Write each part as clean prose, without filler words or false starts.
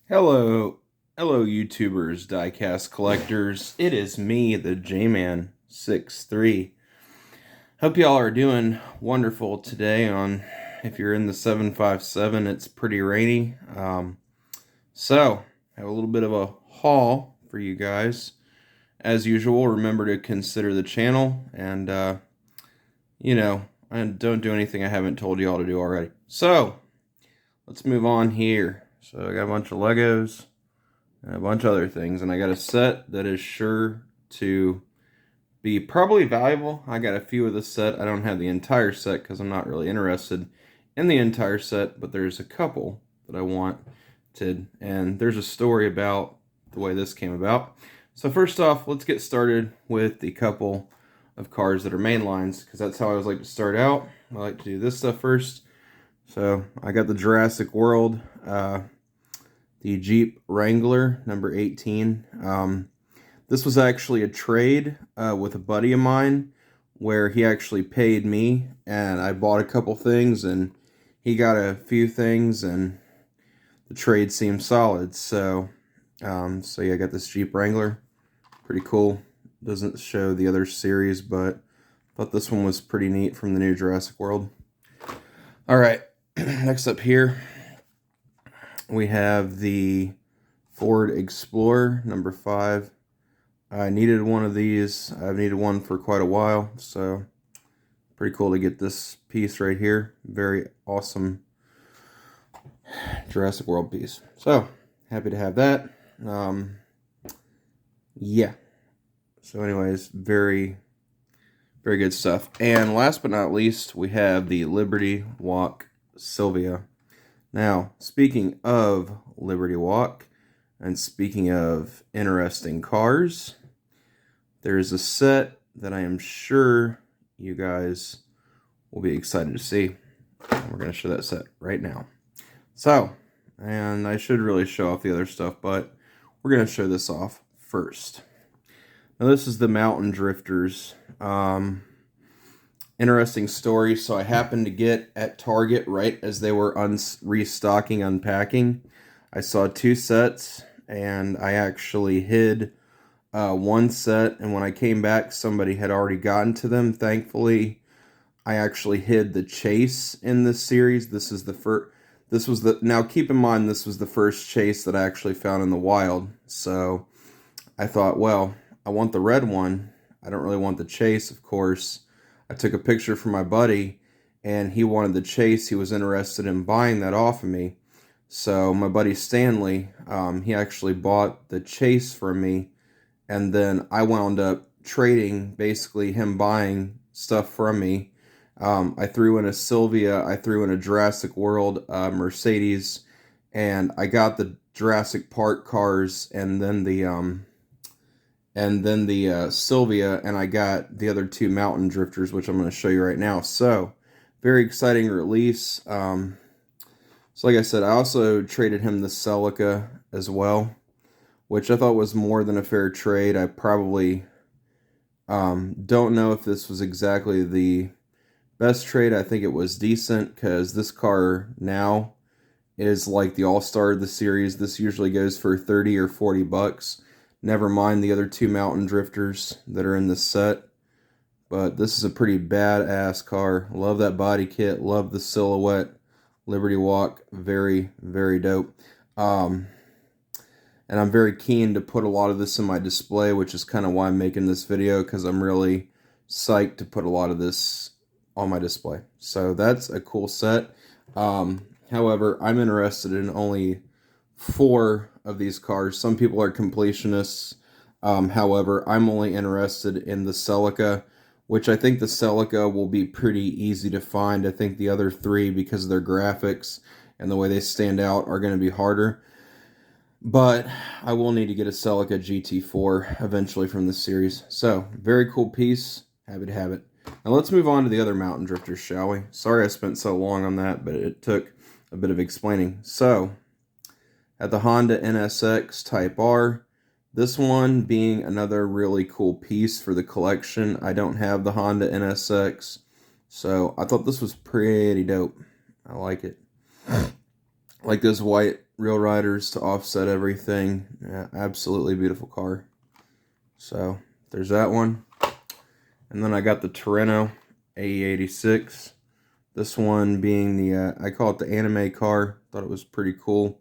Hello, YouTubers, diecast collectors. It is me, the J-Man 63. Hope y'all are doing wonderful today. If you're in the 757, it's pretty rainy. So have a little bit of a haul for you guys. As usual, remember to consider the channel and and don't do anything I haven't told you all to do already. So let's move on here. So I got a bunch of Legos and a bunch of other things, and I got a set that is sure to be probably valuable. I got a few of the set. I don't have the entire set because I'm not really interested in the entire set, but there's a couple that I wanted, and there's a story about the way this came about. So first off, let's get started with the couple of cars that are main lines, because that's how I always like to start out. I like to do this stuff first. So I got the Jurassic World, the Jeep Wrangler number 18. This was actually a trade with a buddy of mine where he actually paid me and I bought a couple things and he got a few things and the trade seemed solid. So yeah, I got this Jeep Wrangler. Pretty cool. Doesn't show the other series, but I thought this one was pretty neat from the new Jurassic World. Alright, next up here, we have the Ford Explorer number 5. I needed one of these. I've needed one for quite a while, so pretty cool to get this piece right here. Very awesome Jurassic World piece. So, happy to have that. Yeah. So anyways, very good stuff. And last but not least, we have the Liberty Walk Sylvia. Now, speaking of Liberty Walk, and speaking of interesting cars, there's a set that I am sure you guys will be excited to see. And we're going to show that set right now. So, and I should really show off the other stuff, but we're going to show this off first. Now, this is the Mountain Drifters. Interesting story. So I happened to get at Target right as they were restocking, unpacking. I saw 2 sets, and I actually hid one set, and when I came back, somebody had already gotten to them. Thankfully, I actually hid the Chase in this series. This is the first. Now keep in mind, this was the first Chase that I actually found in the wild. So I thought, well, I want the red one. I don't really want the Chase, of course. I took a picture for my buddy, and he wanted the Chase. He was interested in buying that off of me. So my buddy Stanley, he actually bought the Chase from me, and then I wound up trading, basically him buying stuff from me. I threw in a Sylvia, I threw in a Jurassic World Mercedes, and I got the Jurassic Park cars, and then the Sylvia, and I got the other 2 Mountain Drifters, which I'm going to show you right now. So, very exciting release. So like I said, I also traded him the Celica as well, which I thought was more than a fair trade. I probably don't know if this was exactly the best trade. I think it was decent, because this car now is like the all-star of the series. This usually goes for 30 or 40 bucks. Never mind the other 2 Mountain Drifters that are in this set. But this is a pretty badass car. Love that body kit. Love the silhouette. Liberty Walk. Very, very dope. And I'm very keen to put a lot of this in my display, which is kind of why I'm making this video, because I'm really psyched to put a lot of this on my display. So that's a cool set. However, I'm interested in only 4 of these cars. Some people are completionists. However, I'm only interested in the Celica, which I think the Celica will be pretty easy to find. I think the other 3, because of their graphics and the way they stand out, are going to be harder. But I will need to get a Celica GT4 eventually from this series. So, very cool piece. Happy to have it. Now let's move on to the other Mountain Drifters, shall we? Sorry I spent so long on that, but it took a bit of explaining. So, at the Honda NSX Type R, this one being another really cool piece for the collection. I don't have the Honda NSX, so I thought this was pretty dope. I like it. Like this white Real Riders to offset everything. Yeah, absolutely beautiful car. So there's that one. And then I got the Torino AE86. This one being the, I call it the anime car. Thought it was pretty cool.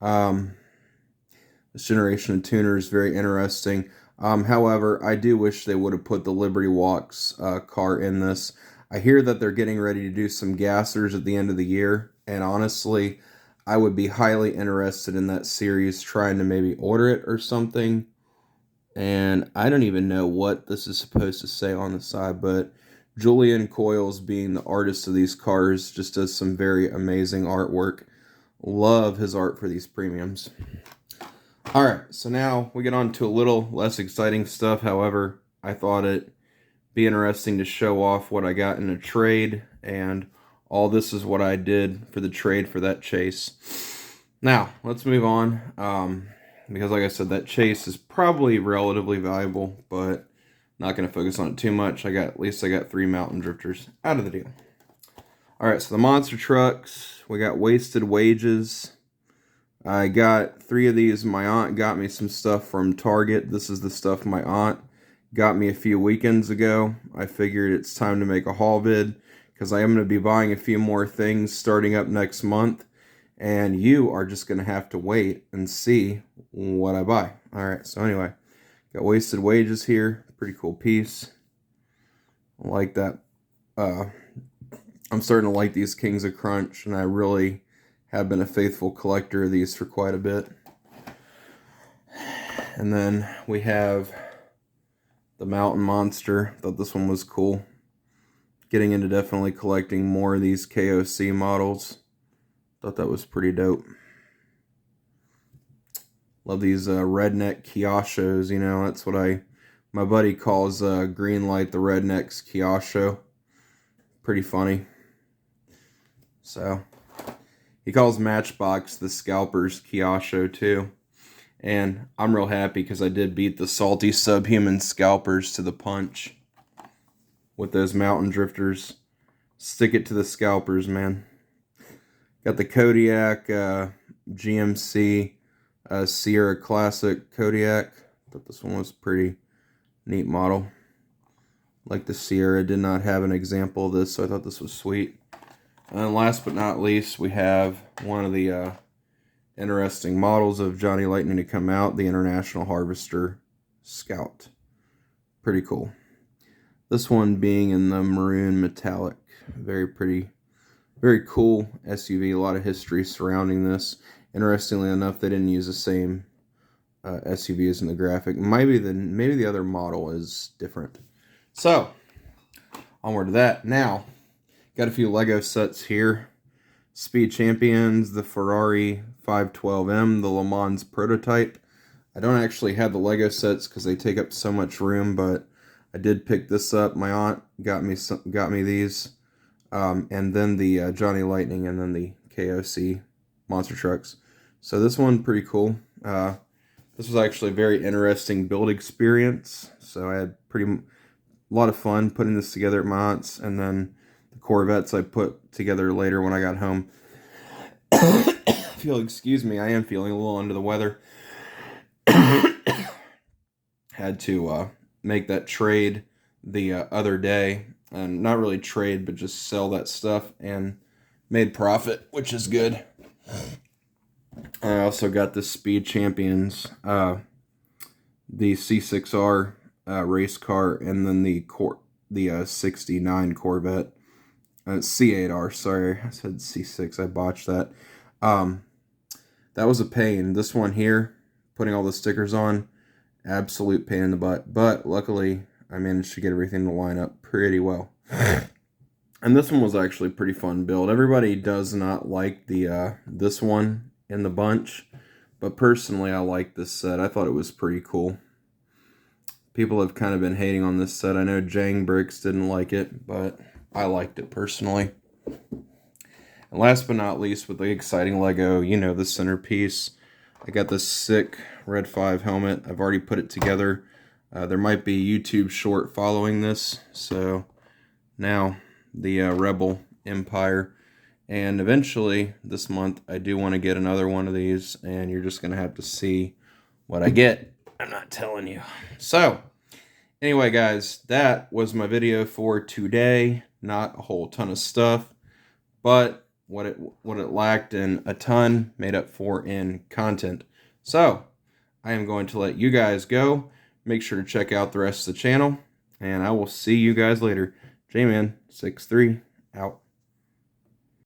This generation of tuner is very interesting. However, I do wish they would have put the Liberty Walks car in this. I hear that they're getting ready to do some gassers at the end of the year, and honestly, I would be highly interested in that series, trying to maybe order it or something. And I don't even know what this is supposed to say on the side, but Julian Coyles, being the artist of these cars, just does some very amazing artwork. Love his art for these premiums. Alright, so now we get on to a little less exciting stuff. However, I thought it'd be interesting to show off what I got in a trade, and all this is what I did for the trade for that chase. Now, let's move on, because like I said, that chase is probably relatively valuable, but not going to focus on it too much. At least I got 3 mountain drifters out of the deal. Alright, so the monster trucks, we got Wasted Wages. I got 3 of these. My aunt got me some stuff from Target. This is the stuff my aunt got me a few weekends ago. I figured it's time to make a haul vid, because I am going to be buying a few more things starting up next month, and you are just going to have to wait and see what I buy. Alright, so anyway, got Wasted Wages here. Pretty cool piece. I like that. I'm starting to like these Kings of Crunch, and I really have been a faithful collector of these for quite a bit. And then we have the Mountain Monster. Thought this one was cool. Getting into definitely collecting more of these KOC models. Thought that was pretty dope. Love these redneck Kiyoshos, you know, that's what my buddy calls Greenlight the Redneck's Kiyosho. Pretty funny. So he calls Matchbox the Scalper's Kiyosho too. And I'm real happy because I did beat the salty subhuman Scalpers to the punch with those mountain drifters. Stick it to the Scalpers, man. Got the Kodiak GMC Sierra Classic Kodiak. Thought this one was pretty neat model. Like the Sierra, did not have an example of this, so I thought this was sweet. And last but not least, we have one of the interesting models of Johnny Lightning to come out, the International Harvester Scout. Pretty cool. This one being in the maroon metallic. Very pretty, very cool SUV. A lot of history surrounding this. Interestingly enough, they didn't use the same SUV as in the graphic. Maybe the other model is different. So, onward to that. Now, got a few Lego sets here. Speed Champions, the Ferrari 512M, the Le Mans prototype. I don't actually have the Lego sets because they take up so much room, but I did pick this up. My aunt got me these, and then the Johnny Lightning, and then the KOC monster trucks. So this one pretty cool. This was actually a very interesting build experience. So I had a lot of fun putting this together at my aunt's, and then the Corvettes I put together later when I got home. Excuse me, I am feeling a little under the weather. Had to make that trade the other day, and not really trade, but just sell that stuff, and made profit, which is good. I also got the Speed Champions, the C6R race car, and then the 69 Corvette. C8R, sorry, I said C6, I botched that. That was a pain. This one here, putting all the stickers on, absolute pain in the butt. But luckily, I managed to get everything to line up pretty well. And this one was actually a pretty fun build. Everybody does not like the this one in the bunch, but personally, I like this set. I thought it was pretty cool. People have kind of been hating on this set. I know Jang Bricks didn't like it, but I liked it personally. And last but not least, with the exciting Lego, you know, the centerpiece. I got this sick Red 5 helmet. I've already put it together. There might be a YouTube short following this. So now the Rebel Empire. And eventually this month I do want to get another one of these, and you're just going to have to see what I get. I'm not telling you. So anyway, guys, that was my video for today. Not a whole ton of stuff, but what it lacked in a ton made up for in content. So I am going to let you guys go. Make sure to check out the rest of the channel, and I will see you guys later. J-Man 63 out.